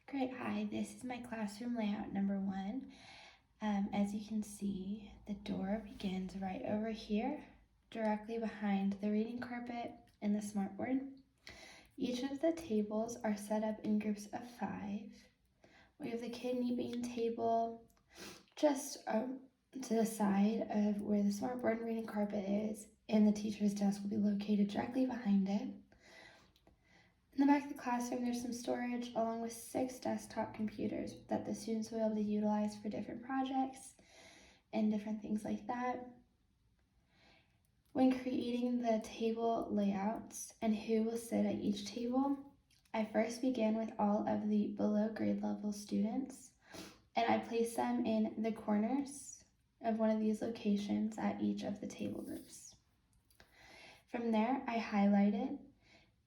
Great, hi, this is my classroom layout number 1. As you can see, the door begins right over here, directly behind the reading carpet and the smartboard. Each of the tables are set up in groups of 5. We have the kidney bean table just to the side of where the smartboard and reading carpet is, and the teacher's desk will be located directly behind it. In the back of the classroom, there's some storage along with 6 desktop computers that the students will be able to utilize for different projects and different things like that. When creating the table layouts and who will sit at each table, I first begin with all of the below grade level students, and I place them in the corners of one of these locations at each of the table groups. From there, I highlighted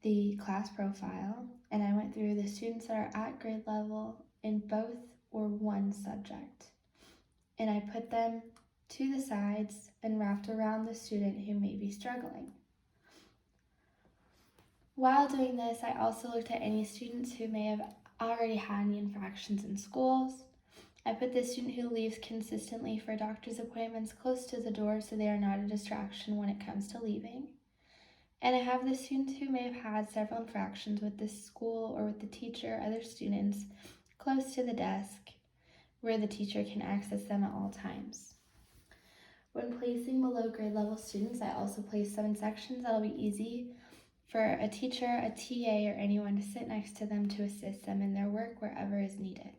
the class profile, and I went through the students that are at grade level in both or one subject. And I put them to the sides and wrapped around the student who may be struggling. While doing this, I also looked at any students who may have already had any infractions in schools. I put the student who leaves consistently for doctor's appointments close to the door so they are not a distraction when it comes to leaving. And I have the students who may have had several infractions with the school or with the teacher or other students close to the desk where the teacher can access them at all times. When placing below grade level students, I also place them in sections that'll be easy for a teacher, a TA, or anyone to sit next to them to assist them in their work wherever is needed.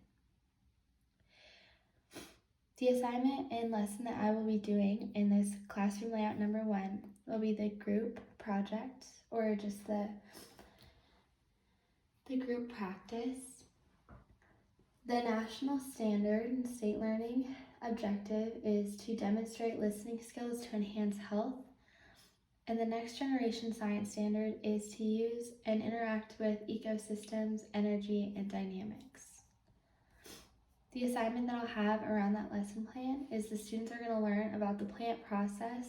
The assignment and lesson that I will be doing in this classroom layout number 1 will be the group project, or just the group practice. The national standard and state learning objective is to demonstrate listening skills to enhance health, and the next generation science standard is to use and interact with ecosystems, energy, and dynamics. The assignment that I'll have around that lesson plan is the students are going to learn about the plant process,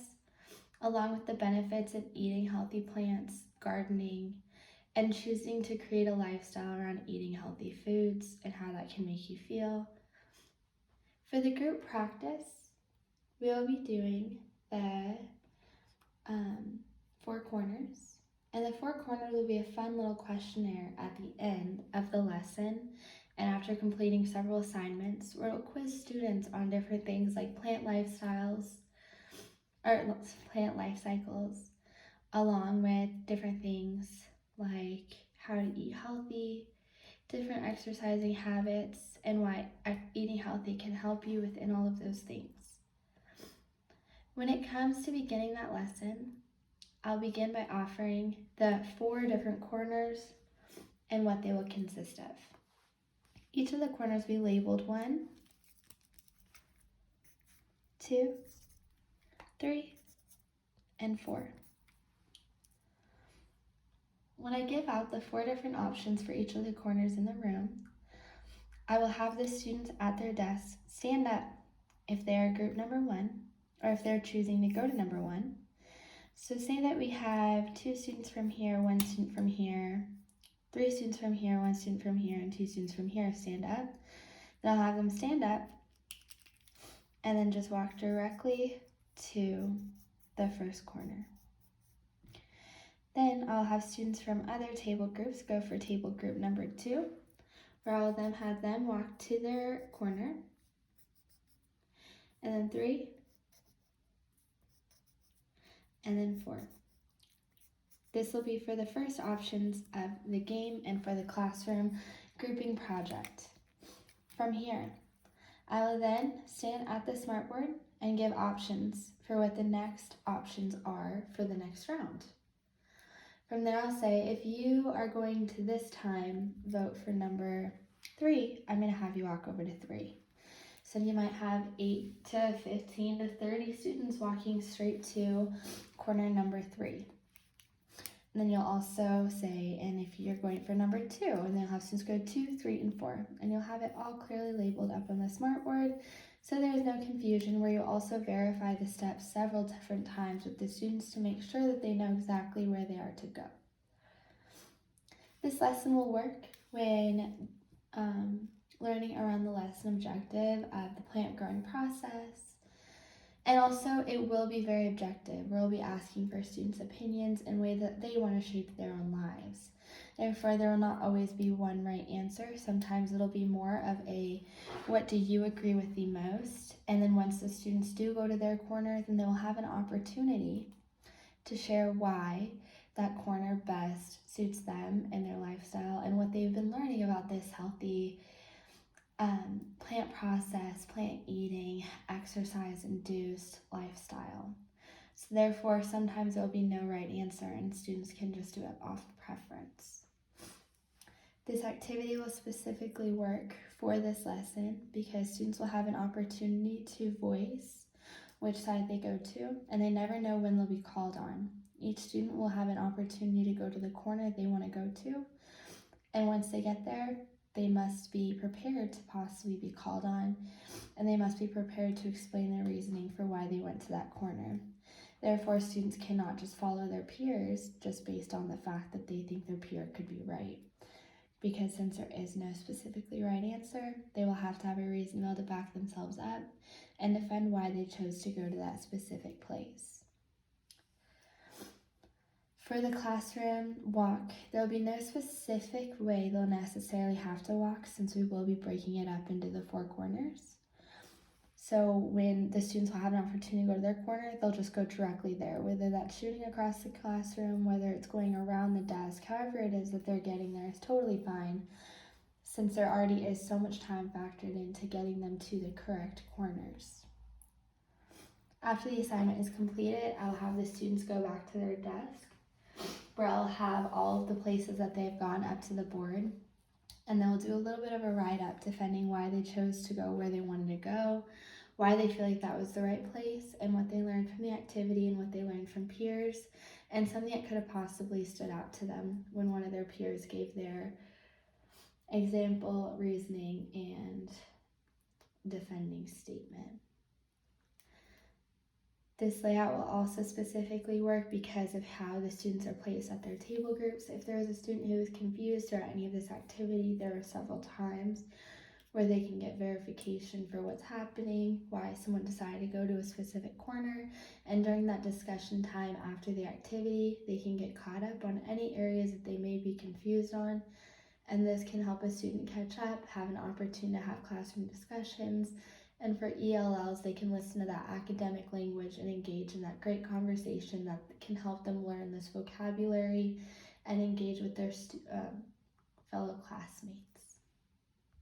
along with the benefits of eating healthy plants, gardening, and choosing to create a lifestyle around eating healthy foods and how that can make you feel. For the group practice, we will be doing the 4 corners, and the 4 corners will be a fun little questionnaire at the end of the lesson. And after completing several assignments, we'll quiz students on different things like plant lifestyles, or plant life cycles, along with different things like how to eat healthy, different exercising habits, and why eating healthy can help you within all of those things. When it comes to beginning that lesson, I'll begin by offering the 4 different corners and what they will consist of. Each of the corners will be labeled 1, 2, 3, and 4. When I give out the 4 different options for each of the corners in the room, I will have the students at their desks stand up if they are group number 1, or if they're choosing to go to number 1. So say that we have 2 students from here, 1 student from here, 3 students from here, 1 student from here, and 2 students from here stand up. Then I'll have them stand up and then just walk directly to the first corner. Then I'll have students from other table groups go for table group number 2, where all of them have them walk to their corner, and then 3, and then 4. This will be for the first options of the game and for the classroom grouping project. From here, I will then stand at the smartboard and give options for what the next options are for the next round. From there, I'll say, if you are going to this time vote for number 3, I'm going to have you walk over to 3. So you might have 8 to 15 to 30 students walking straight to corner number 3. And then you'll also say, and if you're going for number 2, and then you'll have students go 2, 3, and 4. And you'll have it all clearly labeled up on the smartboard so there's no confusion, where you'll also verify the steps several different times with the students to make sure that they know exactly where they are to go. This lesson will work when learning around the lesson objective of the plant growing process. And also, it will be very objective. We'll be asking for students' opinions in ways that they want to shape their own lives. Therefore, there will not always be one right answer. Sometimes it'll be more of a, what do you agree with the most? And then once the students do go to their corner, then they will have an opportunity to share why that corner best suits them and their lifestyle and what they've been learning about this healthy plant process, plant eating, exercise-induced lifestyle. So therefore, sometimes there will be no right answer and students can just do it off preference. This activity will specifically work for this lesson because students will have an opportunity to voice which side they go to, and they never know when they'll be called on. Each student will have an opportunity to go to the corner they want to go to, and once they get there, they must be prepared to possibly be called on, and they must be prepared to explain their reasoning for why they went to that corner. Therefore, students cannot just follow their peers just based on the fact that they think their peer could be right. Because since there is no specifically right answer, they will have to have a reason to be able to back themselves up and defend why they chose to go to that specific place. For the classroom walk, there will be no specific way they'll necessarily have to walk since we will be breaking it up into the 4 corners. So when the students will have an opportunity to go to their corner, they'll just go directly there, whether that's shooting across the classroom, whether it's going around the desk, however it is that they're getting there is totally fine, since there already is so much time factored into getting them to the correct corners. After the assignment is completed, I'll have the students go back to their desk, where I'll have all of the places that they've gone up to the board, and they'll do a little bit of a write-up defending why they chose to go where they wanted to go, why they feel like that was the right place, and what they learned from the activity and what they learned from peers, and something that could have possibly stood out to them when one of their peers gave their example, reasoning, and defending statement. This layout will also specifically work because of how the students are placed at their table groups. If there is a student who is confused throughout any of this activity, there are several times where they can get verification for what's happening, why someone decided to go to a specific corner, and during that discussion time after the activity, they can get caught up on any areas that they may be confused on, and this can help a student catch up, have an opportunity to have classroom discussions, and for ELLs, they can listen to that academic language and engage in that great conversation that can help them learn this vocabulary and engage with their fellow classmates.